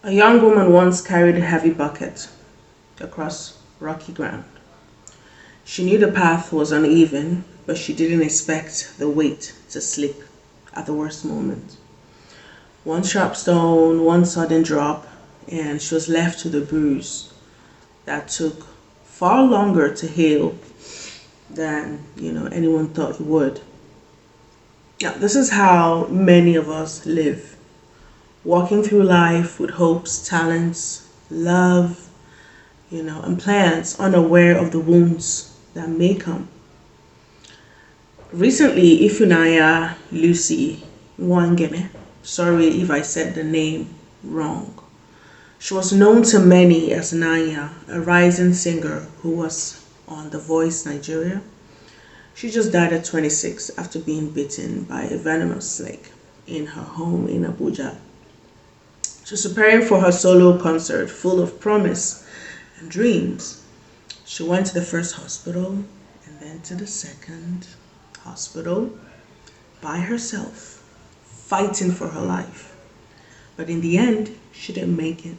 A young woman once carried a heavy bucket across rocky ground. She knew the path was uneven, but she didn't expect the weight to slip at the worst moment. One sharp stone, one sudden drop, and she was left with a bruise that took far longer to heal than anyone thought it would. Now, this is how many of us live, walking through life with hopes, talents, love, and plans, unaware of the wounds that may come. Recently, Ifunanya Lucy Nwangene, sorry if I said the name wrong. She was known to many as Nanya, a rising singer who was on The Voice Nigeria. She just died at 26 after being bitten by a venomous snake in her home in Abuja. She was preparing for her solo concert full of promise and dreams. She went to the first hospital and then to the second hospital by herself, fighting for her life. But in the end, she didn't make it.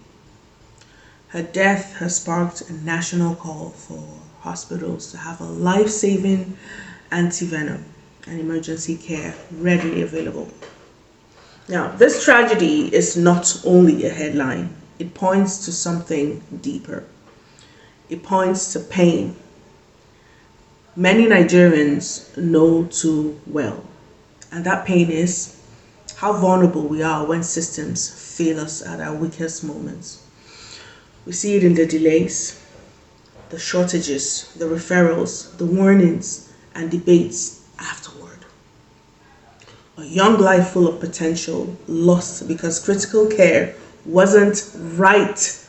Her death has sparked a national call for hospitals to have a life-saving antivenom and emergency care readily available. Now, this tragedy is not only a headline, it points to something deeper. It points to pain many Nigerians know too well. And that pain is how vulnerable we are when systems fail us at our weakest moments. We see it in the delays, the shortages, the referrals, the warnings, and debates afterward. A young life full of potential lost because critical care wasn't right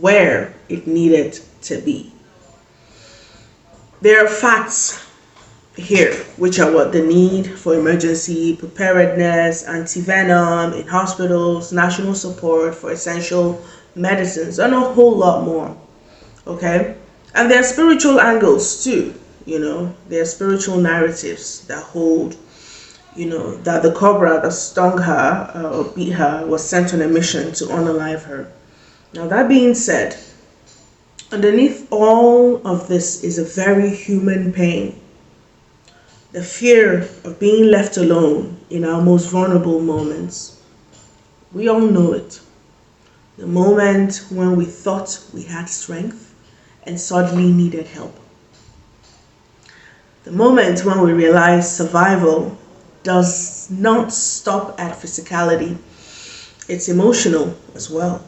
where it needed to be. There are facts here, which are what the need for emergency preparedness, antivenom in hospitals, national support for essential medicines, and a whole lot more. Okay? And there are spiritual angles too. There are spiritual narratives that hold, that the cobra that stung her or beat her was sent on a mission to unalive her. Now, that being said, underneath all of this is a very human pain. The fear of being left alone in our most vulnerable moments. We all know it. The moment when we thought we had strength and suddenly needed help. The moment when we realize survival does not stop at physicality. It's emotional as well.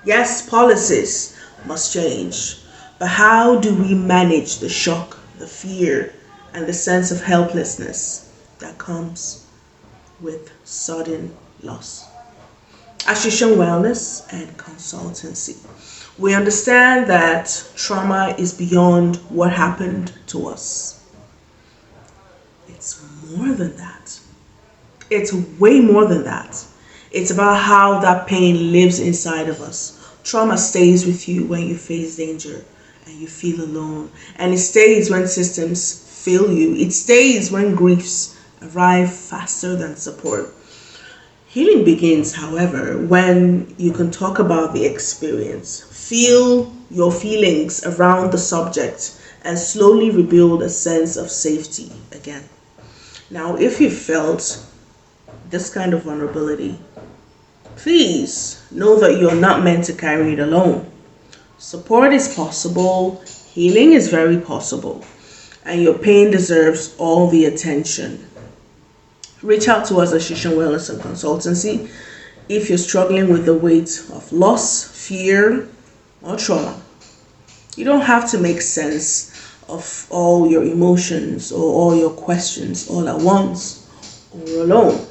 Yes, policies must change, but how do we manage the shock, the fear, and the sense of helplessness that comes with sudden loss? Association Wellness and Consultancy. We understand that trauma is beyond what happened to us. It's more than that. It's way more than that. It's about how that pain lives inside of us. Trauma stays with you when you face danger and you feel alone. And it stays when systems fail you. It stays when griefs arrive faster than support. Healing begins, however, when you can talk about the experience, feel your feelings around the subject, and slowly rebuild a sense of safety again. Now, if you felt this kind of vulnerability, please know that you're not meant to carry it alone. Support is possible, healing is very possible, and your pain deserves all the attention. Reach out to us at Association Wellness and Consultancy if you're struggling with the weight of loss, fear, or trauma. You don't have to make sense of all your emotions or all your questions all at once or alone.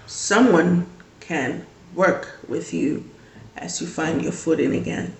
Someone can work with you as you find your footing again.